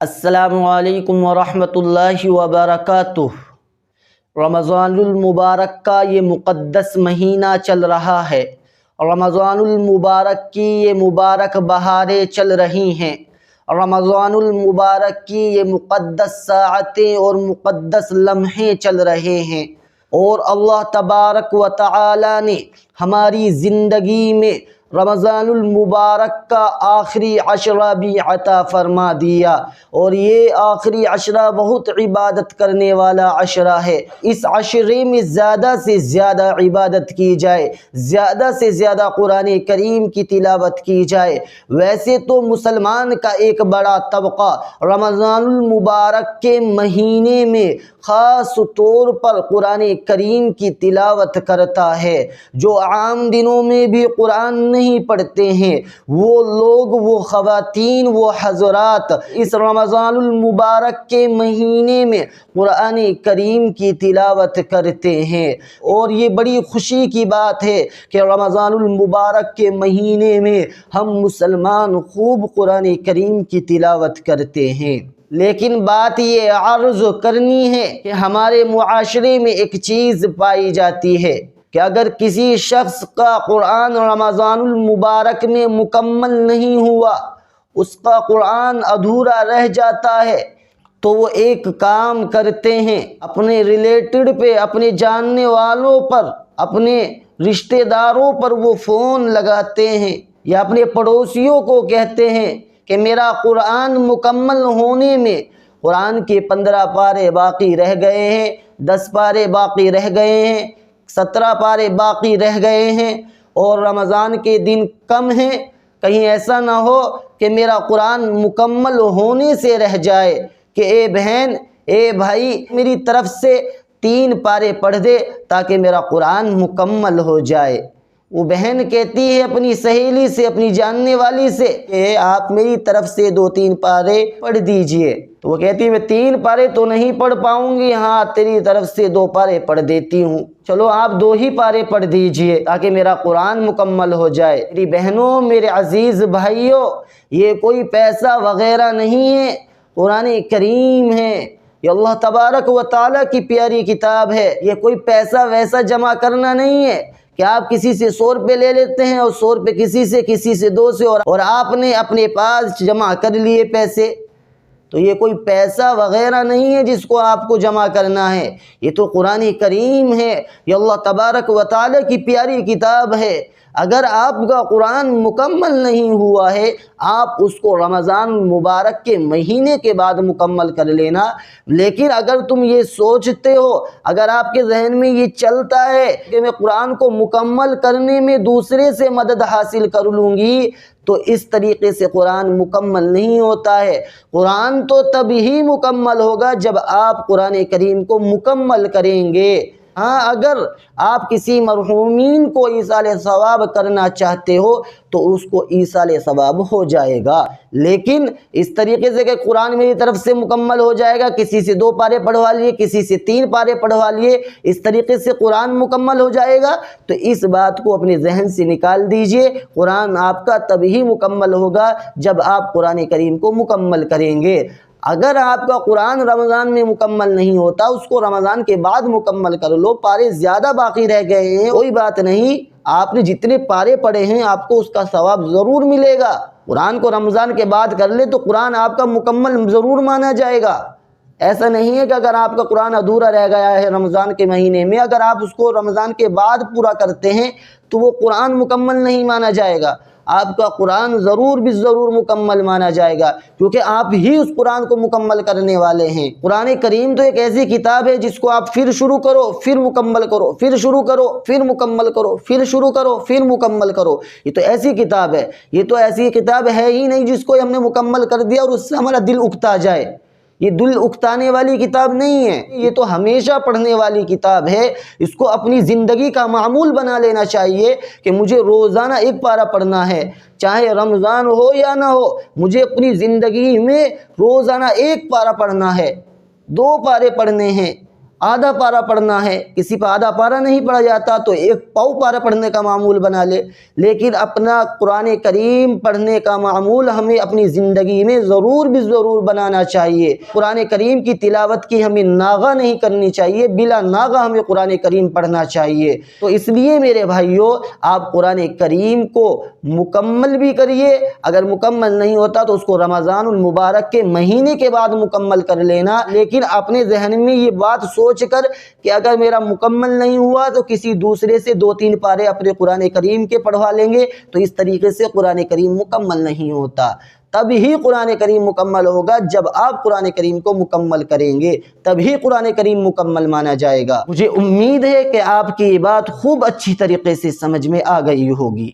السلام علیکم ورحمۃ اللہ وبرکاتہ۔ رمضان المبارک کا یہ مقدس مہینہ چل رہا ہے۔ رمضان المبارک کی یہ مبارک بہاریں چل رہی ہیں۔ رمضان المبارک کی یہ مقدس ساعتیں اور مقدس لمحے چل رہے ہیں، اور اللہ تبارک و تعالی نے ہماری زندگی میں رمضان المبارک کا آخری عشرہ بھی عطا فرما دیا، اور یہ آخری عشرہ بہت عبادت کرنے والا عشرہ ہے۔ اس عشرے میں زیادہ سے زیادہ عبادت کی جائے، زیادہ سے زیادہ قرآن کریم کی تلاوت کی جائے۔ ویسے تو مسلمان کا ایک بڑا طبقہ رمضان المبارک کے مہینے میں خاص طور پر قرآن کریم کی تلاوت کرتا ہے۔ جو عام دنوں میں بھی قرآن نہیں پڑھتے ہیں، وہ لوگ، وہ خواتین، وہ حضرات اس رمضان المبارک کے مہینے میں قرآن کریم کی تلاوت کرتے ہیں، اور یہ بڑی خوشی کی بات ہے کہ رمضان المبارک کے مہینے میں ہم مسلمان خوب قرآن کریم کی تلاوت کرتے ہیں۔ لیکن بات یہ عرض کرنی ہے کہ ہمارے معاشرے میں ایک چیز پائی جاتی ہے کہ اگر کسی شخص کا قرآن رمضان المبارک میں مکمل نہیں ہوا، اس کا قرآن ادھورا رہ جاتا ہے، تو وہ ایک کام کرتے ہیں، اپنے ریلیٹڈ پہ، اپنے جاننے والوں پر، اپنے رشتہ داروں پر وہ فون لگاتے ہیں، یا اپنے پڑوسیوں کو کہتے ہیں کہ میرا قرآن مکمل ہونے میں قرآن کے 15 پارے باقی رہ گئے ہیں، 10 پارے باقی رہ گئے ہیں، 17 پارے باقی رہ گئے ہیں، اور رمضان کے دن کم ہیں، کہیں ایسا نہ ہو کہ میرا قرآن مکمل ہونے سے رہ جائے، کہ اے بہن، اے بھائی، میری طرف سے 3 پارے پڑھ دے تاکہ میرا قرآن مکمل ہو جائے۔ وہ بہن کہتی ہے اپنی سہیلی سے، اپنی جاننے والی سے کہ آپ میری طرف سے 2-3 پارے پڑھ دیجئے، تو وہ کہتی ہے میں 3 پارے تو نہیں پڑھ پاؤں گی، ہاں تیری طرف سے 2 پارے پڑھ دیتی ہوں، چلو آپ 2 ہی پارے پڑھ دیجئے تاکہ میرا قرآن مکمل ہو جائے۔ میری بہنوں، میرے عزیز بھائیوں، یہ کوئی پیسہ وغیرہ نہیں ہے، قرآن کریم ہے، یہ اللہ تبارک و تعالیٰ کی پیاری کتاب ہے، یہ کوئی پیسہ ویسا جمع کرنا نہیں ہے کہ آپ کسی سے 100 روپے لے لیتے ہیں اور 100 روپے کسی سے 200 اور آپ نے اپنے پاس جمع کر لیے پیسے۔ تو یہ کوئی پیسہ وغیرہ نہیں ہے جس کو آپ کو جمع کرنا ہے، یہ تو قرآن کریم ہے، یہ اللہ تبارک و تعالیٰ کی پیاری کتاب ہے۔ اگر آپ کا قرآن مکمل نہیں ہوا ہے، آپ اس کو رمضان مبارک کے مہینے کے بعد مکمل کر لینا۔ لیکن اگر تم یہ سوچتے ہو، اگر آپ کے ذہن میں یہ چلتا ہے کہ میں قرآن کو مکمل کرنے میں دوسرے سے مدد حاصل کر لوں گی، تو اس طریقے سے قرآن مکمل نہیں ہوتا ہے۔ قرآن تو تب ہی مکمل ہوگا جب آپ قرآن کریم کو مکمل کریں گے۔ ہاں، اگر آپ کسی مرحومین کو ایصال ثواب کرنا چاہتے ہو تو اس کو ایصال ثواب ہو جائے گا، لیکن اس طریقے سے کہ قرآن میری طرف سے مکمل ہو جائے گا، کسی سے 2 پارے پڑھوا لیے، کسی سے 3 پارے پڑھوا لیے، اس طریقے سے قرآن مکمل ہو جائے گا، تو اس بات کو اپنے ذہن سے نکال دیجئے۔ قرآن آپ کا تب ہی مکمل ہوگا جب آپ قرآن کریم کو مکمل کریں گے۔ اگر آپ کا قرآن رمضان میں مکمل نہیں ہوتا، اس کو رمضان کے بعد مکمل کر لو، پارے زیادہ باقی رہ گئے ہیں، کوئی بات نہیں، آپ نے جتنے پارے پڑھے ہیں آپ کو اس کا ثواب ضرور ملے گا۔ قرآن کو رمضان کے بعد کر لے تو قرآن آپ کا مکمل ضرور مانا جائے گا۔ ایسا نہیں ہے کہ اگر آپ کا قرآن ادھورا رہ گیا ہے رمضان کے مہینے میں، اگر آپ اس کو رمضان کے بعد پورا کرتے ہیں تو وہ قرآن مکمل نہیں مانا جائے گا، آپ کا قرآن ضرور بھی ضرور مکمل مانا جائے گا، کیونکہ آپ ہی اس قرآن کو مکمل کرنے والے ہیں۔ قرآن کریم تو ایک ایسی کتاب ہے جس کو آپ پھر شروع کرو، پھر مکمل کرو، پھر شروع کرو، پھر مکمل کرو، پھر شروع کرو، پھر مکمل کرو۔ یہ تو ایسی کتاب ہے، یہ تو ایسی کتاب ہے ہی نہیں جس کو ہم نے مکمل کر دیا اور اس سے ہمارا دل اکتا جائے۔ یہ دل اکتانے والی کتاب نہیں ہے، یہ تو ہمیشہ پڑھنے والی کتاب ہے۔ اس کو اپنی زندگی کا معمول بنا لینا چاہیے کہ مجھے روزانہ 1 پارہ پڑھنا ہے، چاہے رمضان ہو یا نہ ہو، مجھے اپنی زندگی میں روزانہ 1 پارہ پڑھنا ہے، 2 پارے پڑھنے ہیں، آدھا پارہ پڑھنا ہے، کسی پہ آدھا پارہ نہیں پڑھا جاتا تو ایک پاؤ پارہ پڑھنے کا معمول بنا لے، لیکن اپنا قرآن کریم پڑھنے کا معمول ہمیں اپنی زندگی میں ضرور بھی ضرور بنانا چاہیے۔ قرآن کریم کی تلاوت کی ہمیں ناغہ نہیں کرنی چاہیے، بلا ناغہ ہمیں قرآن کریم پڑھنا چاہیے۔ تو اس لیے میرے بھائیوں، آپ قرآن کریم کو مکمل بھی کریے، اگر مکمل نہیں ہوتا تو اس کو رمضان المبارک کے مہینے کے بعد مکمل کر لینا، لیکن اپنے ذہن میں یہ بات سوچ کر کہ اگر میرا مکمل نہیں ہوا تو کسی دوسرے سے 2-3 پارے اپنے قرآن کریم کے پڑھوا لیں گے، تو اس طریقے سے قرآن کریم مکمل نہیں ہوتا۔ تب ہی قرآن کریم مکمل ہوگا جب آپ قرآن کریم کو مکمل کریں گے، تبھی قرآن کریم مکمل مانا جائے گا۔ مجھے امید ہے کہ آپ کی یہ بات خوب اچھی طریقے سے سمجھ میں آ گئی ہوگی۔